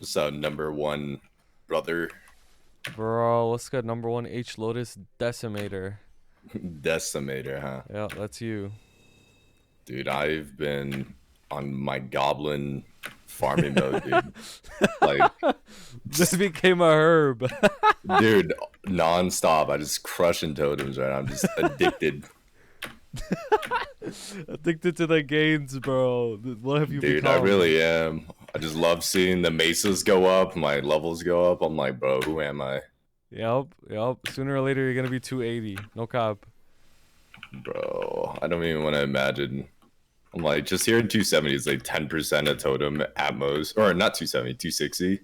So number one, brother, Bro, let's get number one H Lotus Decimator. decimator, huh? Yeah, that's you. Dude, I've been on my goblin farming mode, dude. Like, This just, became a herb. dude, nonstop. I just crushing totems right now. I'm just addicted, Addicted to the gains, bro. What have you dude. I become? really am. I just love seeing the mesas go up, my levels go up. I'm like, bro, who am I, Yep. Sooner or later, you're gonna be 280. No cap. bro? I don't even want to imagine. I'm like, just here in 270 is like 10% of totem at most, or not 270, 260.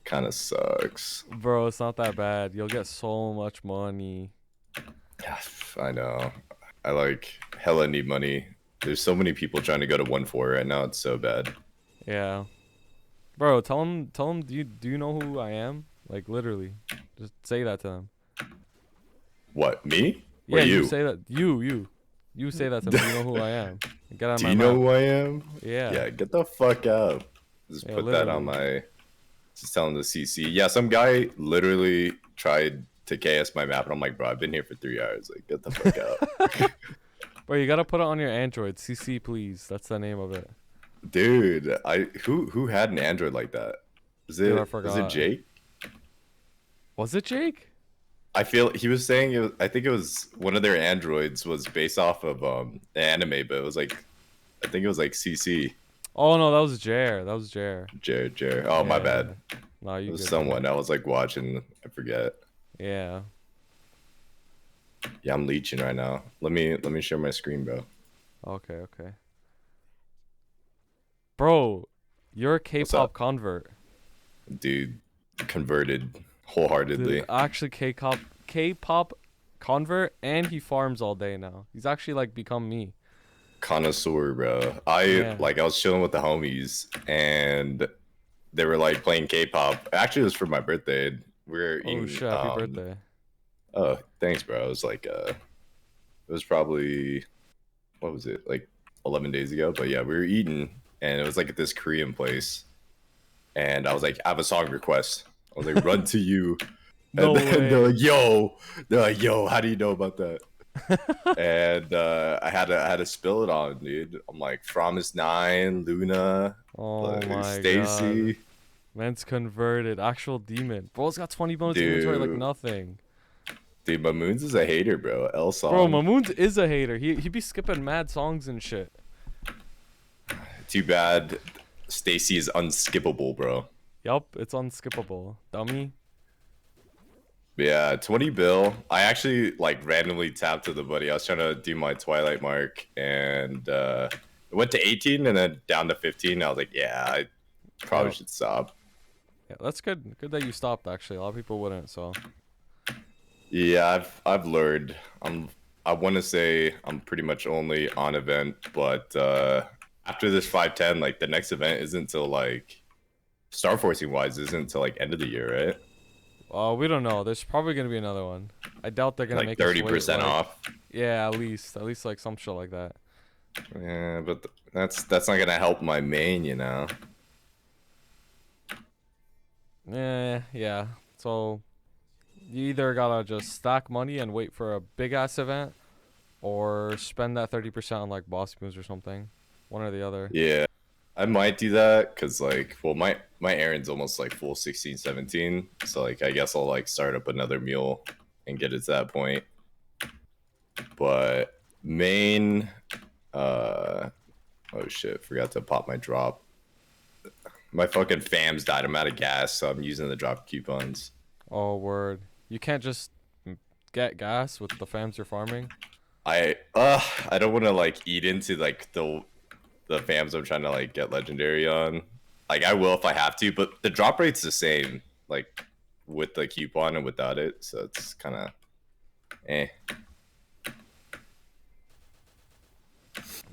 Kind of sucks. Bro, it's not that bad. You'll get so much money. I know. I like hella need money. There's so many people trying to go to 1-4 right now. It's so bad. Yeah. Bro, tell him, do you know who I am? Like, literally. Just say that to them. What, me or Yeah, you you? say that. You say that to them. Do you know who I am? Get out of Do my you know map. who I am? Yeah. Yeah, get the fuck out. Just Yeah, put that on literally. my. Just telling the CC. Yeah, some guy literally tried to KS my map, and I'm like, bro, I've been here for 3 hours. Like, get the fuck out. Bro, you gotta put it on your Android. CC, please. That's the name of it. Dude, who had an Android like that? Dude, I Is it forgot. Jake? Was it Jake? I feel he was saying it was, I think it was one of their androids was based off of the anime, but it was like I think it was like CC. Oh no, that was Jer. That was Jer. Jared. Oh, my bad. Yeah. Nah, It you was good, bro. someone I was like watching. I forget. Yeah. Yeah, I'm leeching right now. Let me share my screen, bro. Okay. Bro, you're a What's K-pop up, convert. dude? Converted Dude, wholeheartedly. actually K-pop convert, and he farms all day now. He's actually like become me. Connoisseur, bro. Yeah. I was chilling with the homies and they were like playing K-pop. Actually, it was for my birthday. We were Oh eating. shit, happy birthday. Oh, thanks, bro. It was like it was probably what was it like 11 days ago, but yeah, we were eating and it was like at this Korean place and I was like, I have a song request. I was like, run to you. And No then way. they're like, yo, how do you know about that? And I had to spill it on, dude. I'm like, Promise Nine, Luna, Oh like my god. Stacy, Man's converted. Actual demon. Bro's got 20 bonus inventory like dude. nothing. Dude, but Moons is a hater, bro. L Bro, song. Mamoons is a hater. He be skipping mad songs and shit. Too bad Stacy is unskippable, bro. Yup, it's unskippable. Dummy. Yeah, 20 bill. I actually like randomly tapped to the buddy. I was trying to do my Twilight mark and it went to 18 and then down to 15. I was like, yeah, I probably Yup. should stop. Yeah, that's good. Good that you stopped actually. A lot of people wouldn't, so. Yeah, I've learned. I want to say I'm pretty much only on event, but after this 510, like the next event isn't until like Star Forcing wise isn't until like end of the year, right? We don't know. There's probably gonna be another one. I doubt they're gonna Like make us wait 30% like, off. yeah, at least like some shit like that. Yeah, but that's not gonna help my main, you know. Yeah. So you either gotta just stack money and wait for a big ass event, or spend that 30% on like boss moves or something. One or the other. Yeah, I might do that because like, well, my errand's almost like full 16, 17. So like, I guess I'll like start up another mule and get it to that point. But main, uh, oh shit, forgot to pop my drop. My fucking fams died. I'm out of gas, so I'm using the drop coupons. Oh word. You can't just get gas with the fams you're farming. I don't want to like eat into like the fams I'm trying to like get legendary on. Like I will if I have to, but the drop rate's the same. Like with the coupon and without it, so it's kind of eh.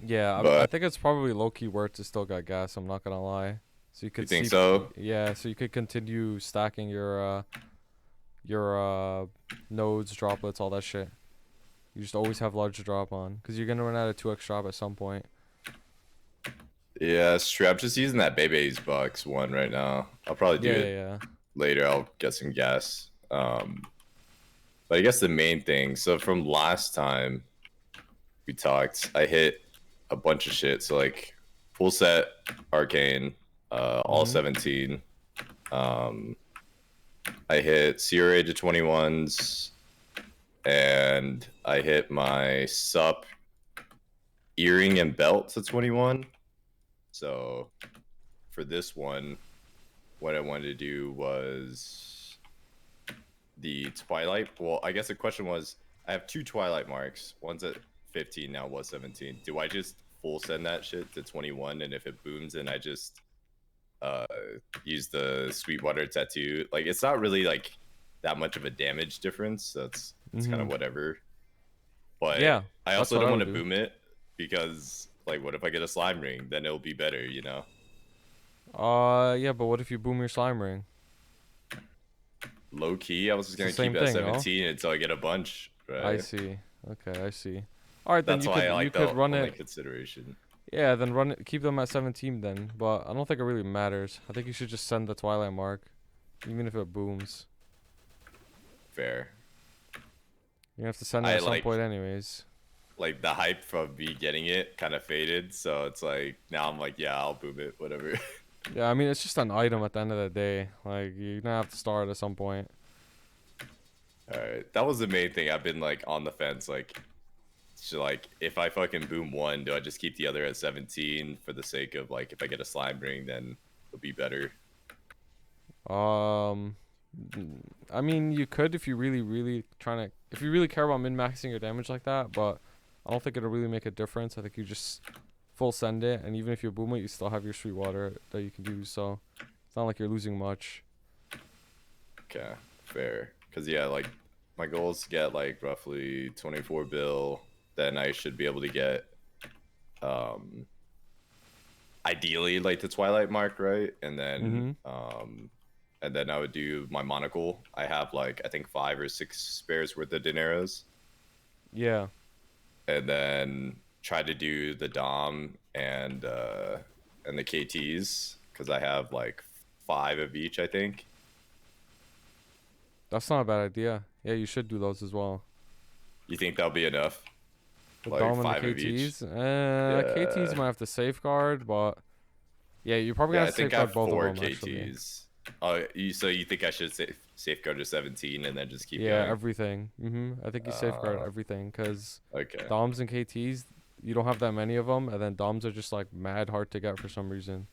Yeah, I But think it's probably low key worth to still get gas. I'm not gonna lie. So you you could think see, so? yeah. So you could continue stacking your nodes, droplets, all that shit. You just always have large drop on, cause you're gonna run out of 2x drop at some point. Yeah, it's true. I'm just using that Bebe's Bucks one right now. I'll probably do Yeah, it yeah, later. I'll get some gas. But I guess the main thing. So from last time we talked, I hit a bunch of shit. So like full set arcane, yeah. all 17. Um, I hit Sierra Age of 21s, and I hit my sup earring and belt to 21. So for this one, what I wanted to do was the Twilight. Well, I guess the question was I have two Twilight marks. One's at 15 now, was 17. Do I just full send that shit to 21? And if it booms, then I just uh use the Sweetwater tattoo. Like it's not really like that much of a damage difference. So it's kind of Mhm. whatever. But Yeah, I that's also what don't I want would to do. boom it because like what if I get a slime ring? Then it'll be better, you know? Yeah, but what if you boom your slime ring? Low key, I was just It's the gonna keep same it at thing, no? 17 until I get a bunch, I right? see. Okay, I see. All right, then That's you why could I you like could the run only it. consideration. Yeah, then run it. Keep them at 17 then. But I don't think it really matters. I think you should just send the Twilight mark, even if it booms. Fair. You have to send it I at some point like anyways. the hype from me getting it kind of faded, so it's like now I'm like, yeah, I'll boom it, whatever. Yeah, I mean it's just an item at the end of the day. Like you're gonna have to start at some point. All right, that was the main thing. I've been like on the fence, like, so like if I fucking boom one, do I just keep the other at 17 for the sake of like if I get a slime ring, then it'll be better. Um, I mean you could if you really trying to if you really care about min maxing your damage like that, but I don't think it'll really make a difference. I think you just full send it, and even if you boom it, you still have your Sweetwater that you can use. So it's not like you're losing much. Okay, fair. Cause yeah, like my goal is to get like roughly 24 bill. Then I should be able to get um ideally like the Twilight mark, right? Mhm. And then I would do my monocle. I have like I think 5 or 6 spares worth of dineros, Yeah. and then try to do the Dom and the KTs because I have like 5 of each, I think. That's not a bad idea. Yeah, you should do those as well. You think that'll be enough? The Like Dom and the 5 of each? KTs. KTs Yeah. might have to safeguard, but yeah, you're probably Yeah, gonna I have to think I safeguard have both of 4 them actually. KTs. Oh, so you think I should safeguard to 17 and then just keep Yeah, going? everything. I think you safeguard Uh, everything because okay. Doms and KTs, you don't have that many of them, and then Doms are just like mad hard to get for some reason.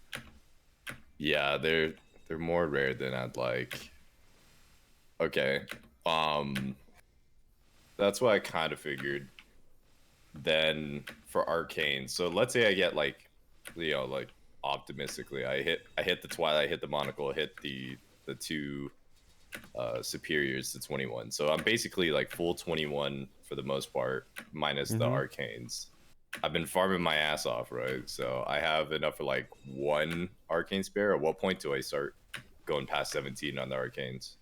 Yeah, they're more rare than I'd like. Okay. Um, that's what I kind of figured. Then for arcane, so let's say I get like, like optimistically, I hit the Twilight, I hit the Monocle, I hit the two superiors to 21. So I'm basically like full 21 for the most part, minus the Mhm. arcanes. I've been farming my ass off, right? So I have enough for like one arcane spare. At what point do I start going past 17 on the arcanes?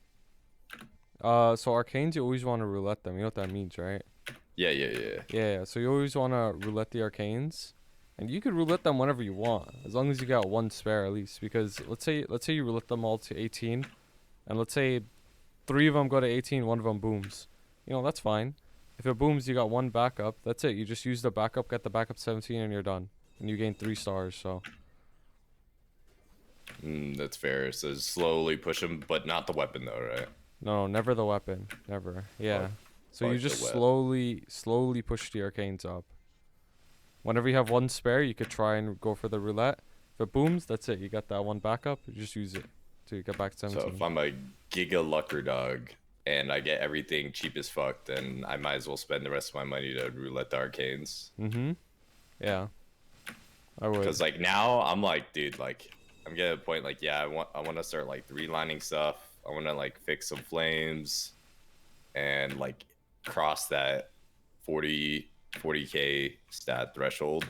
So arcanes, you always want to roulette them. You know what that means, right? Yeah, yeah, yeah. Yeah. So you always want to roulette the arcanes, and you could roulette them whenever you want, as long as you got one spare at least. Because let's say you roulette them all to 18, and let's say three of them go to 18, one of them booms. That's fine. If it booms, you got one backup. That's it. You just use the backup, get the backup 17, and you're done. And you gain 3 stars. So That's fair. So slowly push them, but not the weapon though, right? no, never the weapon, never. Fuck, Yeah. So you fuck the just web. slowly push the arcanes up. Whenever you have one spare, you could try and go for the roulette. If it booms, that's it. You got that one backup. You just use it to get back to So if 17. I'm a giga lucker dog and I get everything cheap as fuck, then I might as well spend the rest of my money to roulette the arcanes. Mhm. Yeah, I would. Cause like now I'm like, dude, like I'm getting to a point like, yeah, I want to start like relining stuff. I want to like fix some flames and like cross that 40k stat threshold.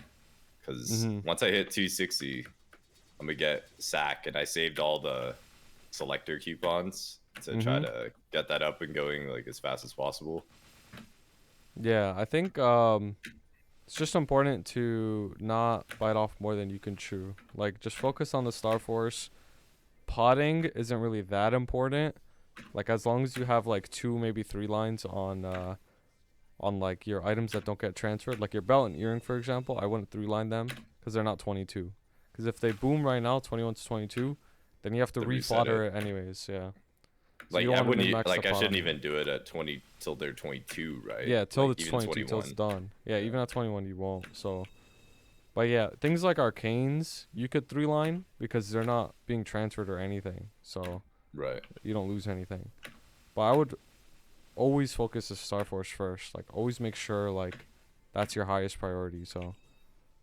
Cause Mhm. once I hit 260, I'm gonna get sack, and I saved all the selector coupons to try Mhm. to get that up and going like as fast as possible. Yeah, I think It's just important to not bite off more than you can chew. Like, just focus on the Star Force. Potting isn't really that important. Like, as long as you have like 2, maybe 3 lines on like your items that don't get transferred, like your belt and earring, for example, I wouldn't 3-line them because they're not 22. Because if they boom right now, 21 to 22, then you have to To reset refodder it. it anyways. Yeah. So you Like don't I want to wouldn't min max the like I pot shouldn't on them. even do it at 20 till they're 22, right? Yeah, till Like it's even 22, till it's 21. done. Yeah, Yeah. even at 21 you won't. So, but yeah, things like arcanes you could 3-line because they're not being transferred or anything. So Right. you don't lose anything. But I would always focus the Star Force first. Like, always make sure like that's your highest priority. So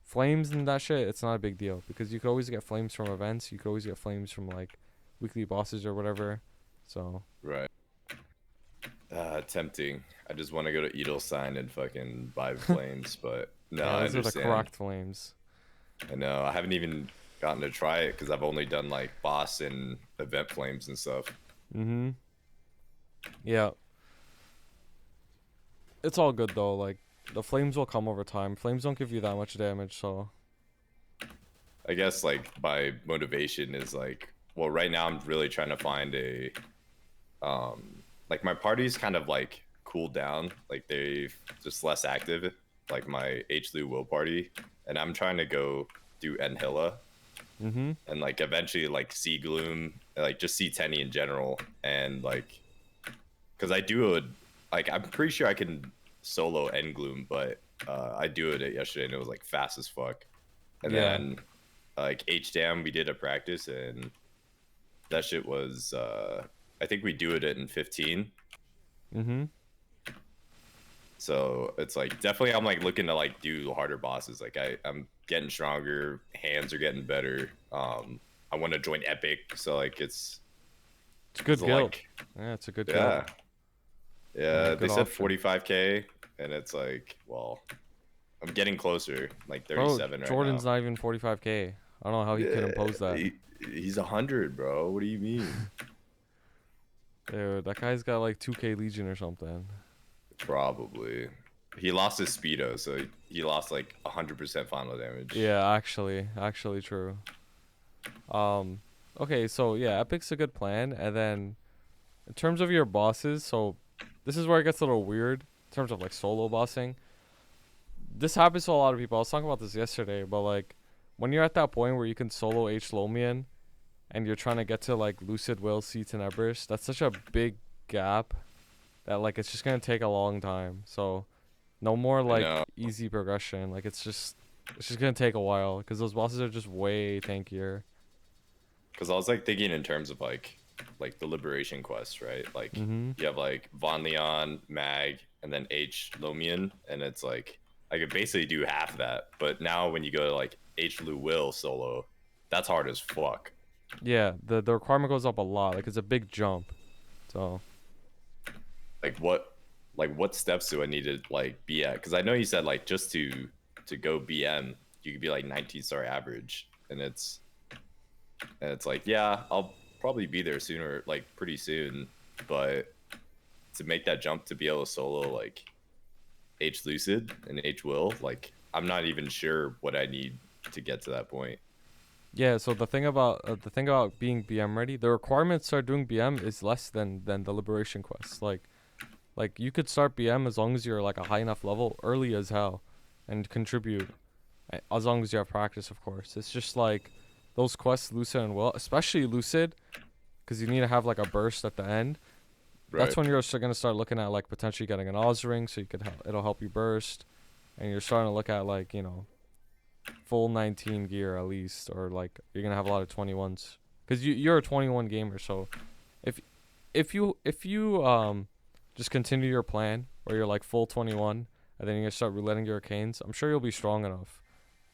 flames and that shit, it's not a big deal because you could always get flames from events. You could always get flames from like weekly bosses or whatever. So Right. Tempting. I just want to go to Edelstein and fucking buy flames, but no, yeah, I those are the understand. correct flames. I know. I haven't even gotten to try it because I've only done like boss and event flames and stuff. Mhm. Yeah, it's all good though. Like, the flames will come over time. Flames don't give you that much damage, so I guess like my motivation is like, well, right now I'm really trying to find a like my party's kind of like cooled down, like they just less active, like my H. Lou Will party, and I'm trying to go do Enhilla mhm. and like eventually like see Gloom, like just see Tenny in general, and like because I do it like I'm pretty sure I can solo End Gloom, but I do it yesterday and it was like fast as fuck, and Yeah. then like H Dam we did a practice and that shit was I think we do it in 15. Mhm. So it's like definitely I'm like looking to like do harder bosses. Like I'm getting stronger, hands are getting better. I want to join Epic, so like It's a it's good guild. like Yeah, it's a good guild. yeah. Yeah, Yeah, they good said option. 45K and it's like, well, I'm getting closer, like Bro, 37 right now. Jordan's not even 45K. I don't know how he could Yeah, impose that. he's 100, bro. What do you mean? Dude, that guy's got like 2K Legion or something. Probably. He lost his speedo, so he lost like 100% final damage. Yeah, actually true. Um, okay, so yeah, Epic's a good plan, and then in terms of your bosses, so this is where it gets a little weird in terms of like solo bossing. This happens to a lot of people. I was talking about this yesterday, but like when you're at that point where you can solo H Lomian and you're trying to get to like Lucid Will, C Tenebris, that's such a big gap that like it's just gonna take a long time. So no more I like know. easy progression. Like it's just gonna take a while because those bosses are just way tankier. Because I was like thinking in terms of like the liberation quest, right? Like Mhm. you have like Von Leon, Mag, and then H Lomian, and it's like I could basically do half of that. But now when you go to like H Lu Will solo, that's hard as fuck. Yeah, the requirement goes up a lot. Like, it's a big jump. So Like what steps do I need to like be at? Because I know you said like just to go BM, you could be like 19-star average, and it's like yeah, I'll probably be there sooner, like pretty soon, but to make that jump to be able to solo like H Lucid and H Will, like I'm not even sure what I need to get to that point. yeah, so the thing about being BM ready, the requirement to start doing BM is less than the liberation quests. Like you could start BM as long as you're like a high enough level early as hell, and contribute as long as you have practice, of course. It's just like those quests, Lucid and Will, especially Lucid, because you need to have like a burst at the end. That's Right. when you're gonna start looking at like potentially getting an Oz ring, so you could it'll help you burst, and you're starting to look at like full 19 gear at least, or like you're gonna have a lot of 21s, because you're a 21 gamer. So if if you just continue your plan where you're like full 21, and then you're gonna start rouletting your arcanes, I'm sure you'll be strong enough.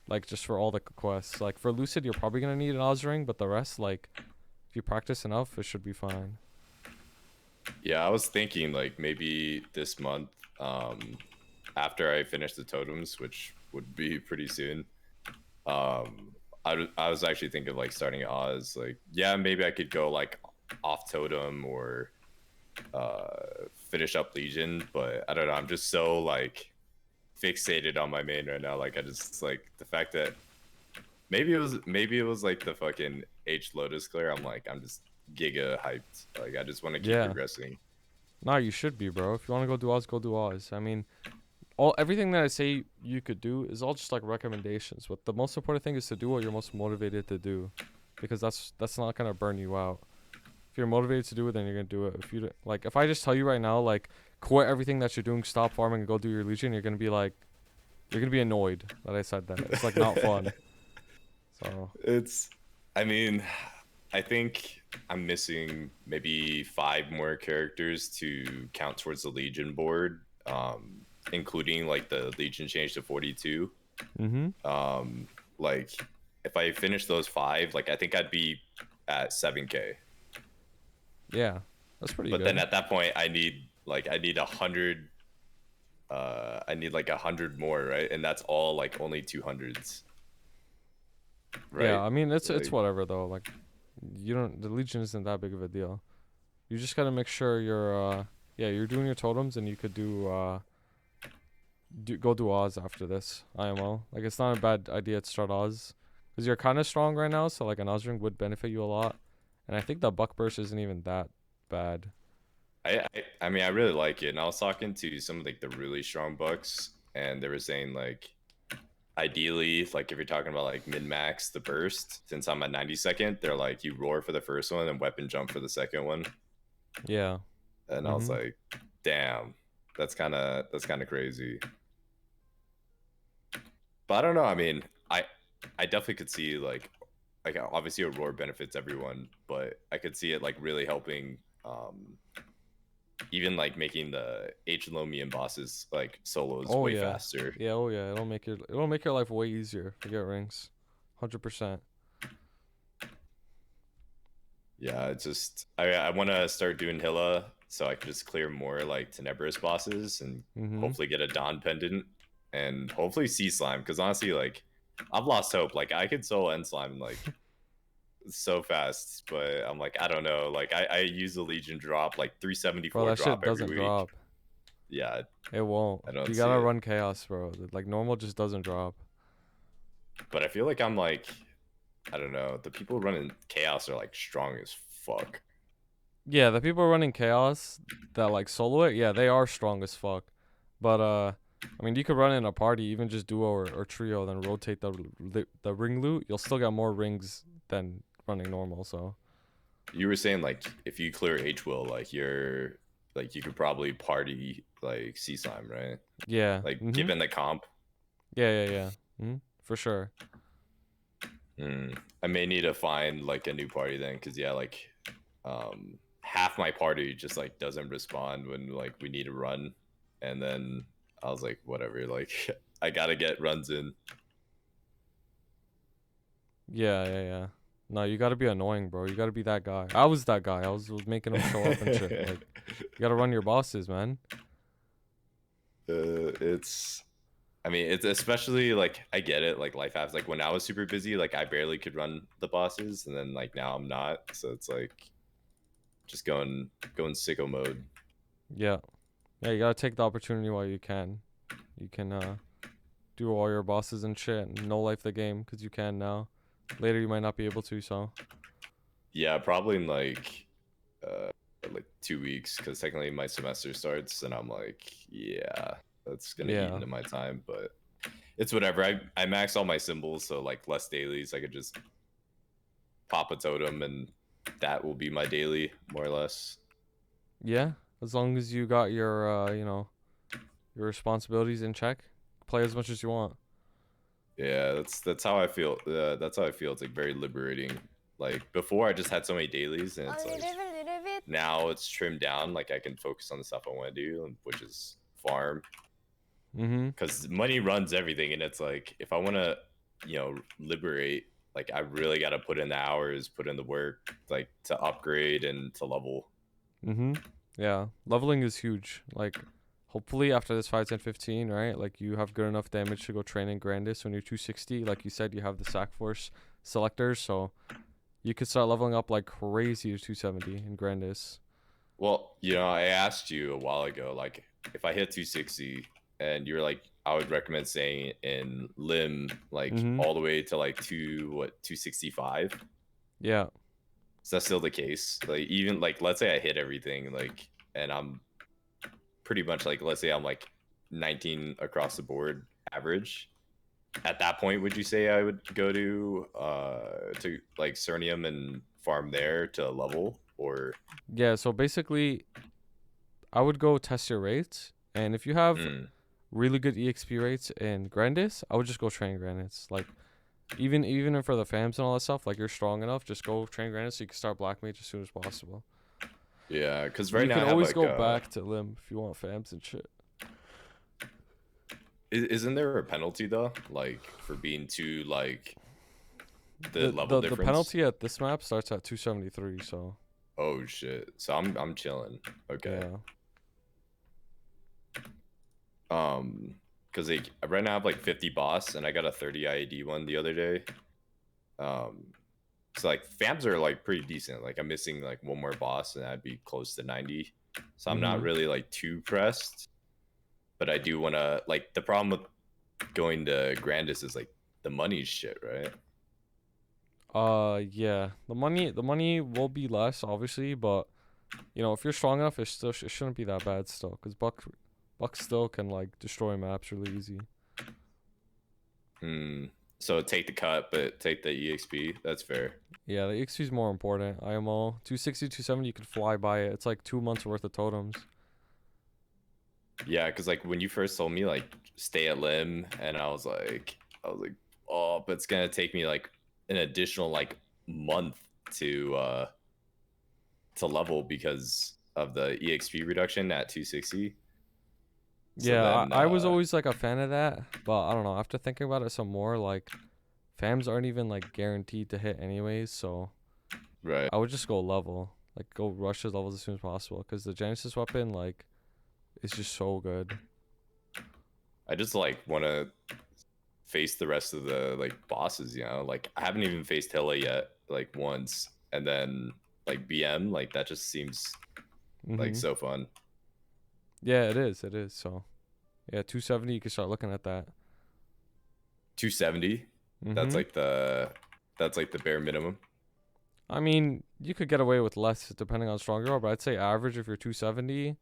Like, just for all the quests, like for Lucid, you're probably gonna need an Oz ring, but the rest, like, if you practice enough, it should be fine. Yeah, I was thinking like maybe this month, after I finish the totems, which would be pretty soon. I was actually thinking of like starting Oz. Like, yeah, maybe I could go like off totem or finish up Legion, but I don't know. I'm just so like fixated on my main right now. Like I just like the fact that maybe it was like the fucking H Lotus Glare. I'm just giga hyped. Like I just want to keep Yeah. progressing. Nah, you should be, bro. If you want to go do Oz, go do Oz. I mean, everything that I say you could do is all just like recommendations. But the most important thing is to do what you're most motivated to do, because that's not gonna burn you out. If you're motivated to do it, then you're gonna do it. If you like, if I just tell you right now, like, quit everything that you're doing, stop farming, and go do your Legion, you're gonna be annoyed that I said that. It's like not fun. So It's, I mean, I think I'm missing maybe 5 more characters to count towards the Legion board, including like the Legion change to 42. mhm. Um, like if I finish those 5, like I think I'd be at 7K. Yeah, that's pretty But then good. at that point, I need 100. I need like 100 more, right? And that's all like only 200s, Yeah, right? I mean it's Like, whatever though. Like, you don't the Legion isn't that big of a deal. You just gotta make sure you're doing your totems, and you could go do Oz after this IMO. Like, it's not a bad idea to start Oz, because you're kind of strong right now. So like an Oz ring would benefit you a lot, and I think the Buck burst isn't even that bad. I mean, I really like it. And I was talking to some of like the really strong Bucks, and they were saying like ideally, like if you're talking about like min max the burst, since I'm at 92nd, they're like you roar for the first one and weapon jump for the second one. Yeah. And I was Mhm. like, damn, that's kind of crazy. But I don't know. I mean, I definitely could see like obviously Aurora benefits everyone, but I could see it like really helping even like making the H Lomian bosses like solos Oh way yeah. faster. Yeah. Oh yeah. It'll make your life way easier if you get rings. 100%. Yeah, it's just I want to start doing Hilla so I can just clear more like Tenebrous bosses and Mhm. hopefully get a Dawn pendant and hopefully Sea Slime because honestly like I've lost hope. Like I could solo End Slime like so fast, but I'm like I don't know. Like I use the Legion drop like Bro, 374 that shit drop every doesn't week. drop. Yeah, It won't. I don't You see gotta it. run chaos, bro. Like, normal just doesn't drop. But I feel like I'm like I don't know. The people running Chaos are like strong as fuck. Yeah, the people running chaos that like solo it, yeah, they are strong as fuck. But I mean, you could run in a party, even just duo or trio, then rotate the ring loot. You'll still get more rings than running normal. So You were saying like if you clear H will, like you're like you could probably party like Sea Slime, right? yeah, Like given the comp. yeah. For sure. I may need to find like a new party then, because yeah, like half my party just like doesn't respond when like we need to run, and then I was like, whatever, like I gotta get runs in. Yeah. No, you gotta be annoying, bro. You gotta be that guy. I was that guy. I was making them show up and shit. Like, you gotta run your bosses, man. It's I mean, it's especially like I get it. Like life happens. Like when I was super busy, like I barely could run the bosses, and then like now I'm not. So it's like just going sicko mode. Yeah, yeah. You gotta take the opportunity while you can. You can do all your bosses and shit and no life the game because you can now. Later you might not be able to, so Yeah, probably in uh like 2 weeks because technically my semester starts, and I'm like, yeah, that's gonna eat yeah. into my time, but it's whatever. I max all my symbols, so like less dailies. I could just pop a totem, and that will be my daily more or less. Yeah. As long as you got your responsibilities in check, play as much as you want. Yeah, that's how I feel. That's how I feel. It's like very liberating. Like before, I just had so many dailies, and it's like now it's trimmed down. Like I can focus on the stuff I want to do, which is farm. Mm-hmm. Because money runs everything, and it's like if I want to, liberate, like I really got to put in the hours, put in the work, like to upgrade and to level. Mm-hmm. Yeah. Leveling is huge. Like, hopefully after this 5, 10, 15, right? Like, you have good enough damage to go train in Grandis when you're 260. Like you said, you have the sack force selectors, so you could start leveling up like crazy to 270 in Grandis. Well, I asked you a while ago, like if I hit 260, and you're like, I would recommend staying in limb like Mm-hmm. all the way to like 265. Yeah. Is that still the case? Like even like let's say I hit everything like and I'm pretty much like let's say I'm like 19 across the board average. At that point, would you say I would go to like Cernium and farm there to level or Yeah. So basically, I would go test your rates, and if you have mm, really good EXP rates in Grandis, I would just go train Grandis. Like even for the fams and all that stuff, like you're strong enough, just go train Grandis so you can start Black Mage as soon as possible. yeah, because right You now can I have always like go back to Limb if you want fams and shit. isn't there a penalty though, like for being too like the The level the the difference? penalty at this map starts at 273. So Oh shit! So I'm chilling. Okay. yeah. Um, because like right now I have like 50 boss and I got a 30 IED one the other day. Um, so like fams are like pretty decent. Like I'm missing like one more boss and I'd be close to 90. So I'm not Mhm. really like too pressed, but I do want to like the problem with going to Grandis is like the money's shit, right? Yeah. The money will be less obviously, but if you're strong enough, it shouldn't be that bad still, cuz Buck still can like destroy maps really easy. Hmm. So take the cut, but take the EXP. That's fair. Yeah, the XP is more important. IMO 260, 270, you could fly by it. It's like 2 months worth of totems. Yeah, because like when you first told me like stay at Lim, and I was like, oh, but it's gonna take me like an additional like month to level because of the EXP reduction at 260. So Yeah, then, I was always like a fan of that, but I don't know. After thinking about it some more, like fams aren't even like guaranteed to hit anyways, so right, I would just go level, like go rush those levels as soon as possible, because the Genesis weapon like is just so good. I just like want to face the rest of the like bosses. Like I haven't even faced Hilla yet, like once, and then like BM, like that just seems like Mhm. so fun. Yeah, it is. It is. So yeah, 270. You can start looking at that. 270. That's Mhm. like the bare minimum. I mean, you could get away with less depending on how strong you are, but I'd say average if you're 270,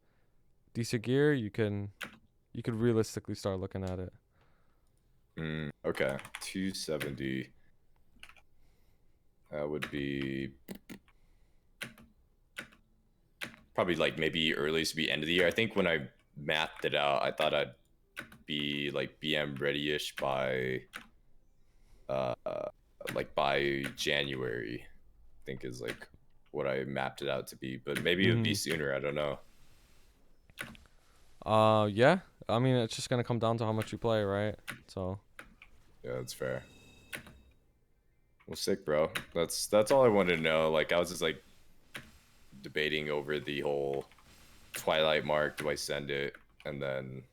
decent gear, you could realistically start looking at it. Okay, 270. That would be probably like maybe earliest be end of the year. I think when I mapped it out, I thought I'd be like BM ready-ish by uh like by January. I think is like what I mapped it out to be, but maybe it would be Mhm. sooner. I don't know. Yeah. I mean, it's just gonna come down to how much you play, right? So Yeah, that's fair. Well, sick, bro. That's all I wanted to know. Like I was just like debating over the whole Twilight mark. Do I send it? And then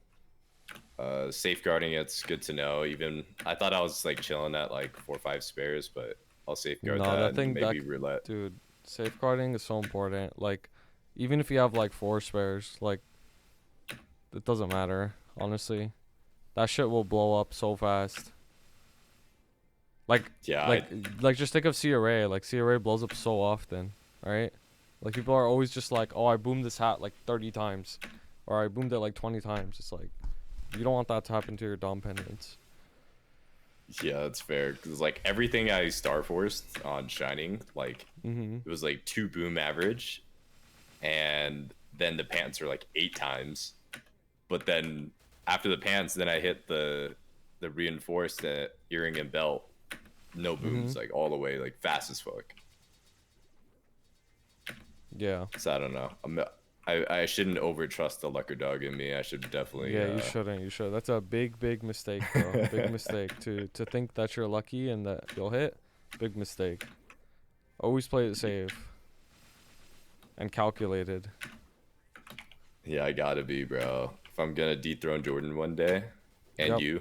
safeguarding it's good to know. Even I thought I was like chilling at like 4 or 5 spares, but I'll safeguard no, that that and thing that maybe roulette. dude, safeguarding is so important. Like, even if you have like four spares, like it doesn't matter. Honestly, that shit will blow up so fast. Like, Yeah, like, like, just think of CRA. Like, CRA blows up so often, right? Like, people are always just like, oh, I boomed this hat like 30 times, or I boomed it like 20 times. It's like, you don't want that to happen to your Dom pendants. yeah, that's fair. Because like everything I star forced on Shining, like Mhm. it was like 2 boom average, and then the pants are like 8 times. But then after the pants, then I hit the reinforced earring and belt, no booms, Mhm. like all the way, like fast as fuck. Yeah. So I don't know. I shouldn't over trust the lucker dog in me. I should definitely Yeah, you shouldn't. You should. That's a big, big mistake, bro. Big mistake to think that you're lucky and that you'll hit. Big mistake. Always play it safe and calculated. yeah, I gotta be, bro. If I'm gonna dethrone Jordan one day, and Yep. you.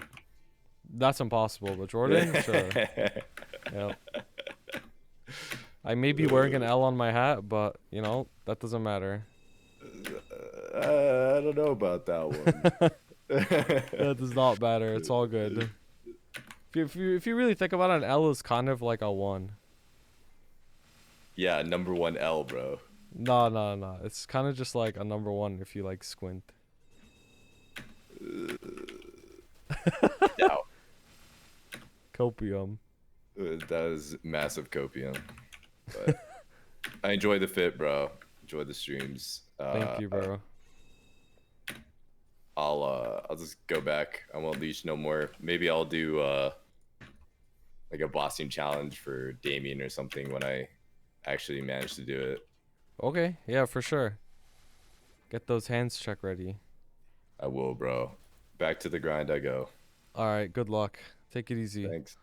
That's impossible, but Jordan, sure. Yep. I may be wearing an L on my hat, but that doesn't matter. I don't know about that one. That does not matter. It's all good. If you really think about it, an L is kind of like a one. Yeah, number one L, bro. No, no, no. It's kind of just like a number one if you like squint. Yeah, Copium. that is massive copium. But I enjoy the fit, bro. Enjoy the streams. Thank you, bro. I'll just go back. I won't leash no more. Maybe I'll do like a bossing challenge for Damien or something when I actually manage to do it. Okay, yeah, for sure. Get those hands check ready. I will, bro. Back to the grind I go. All right, good luck. Take it easy. Thanks.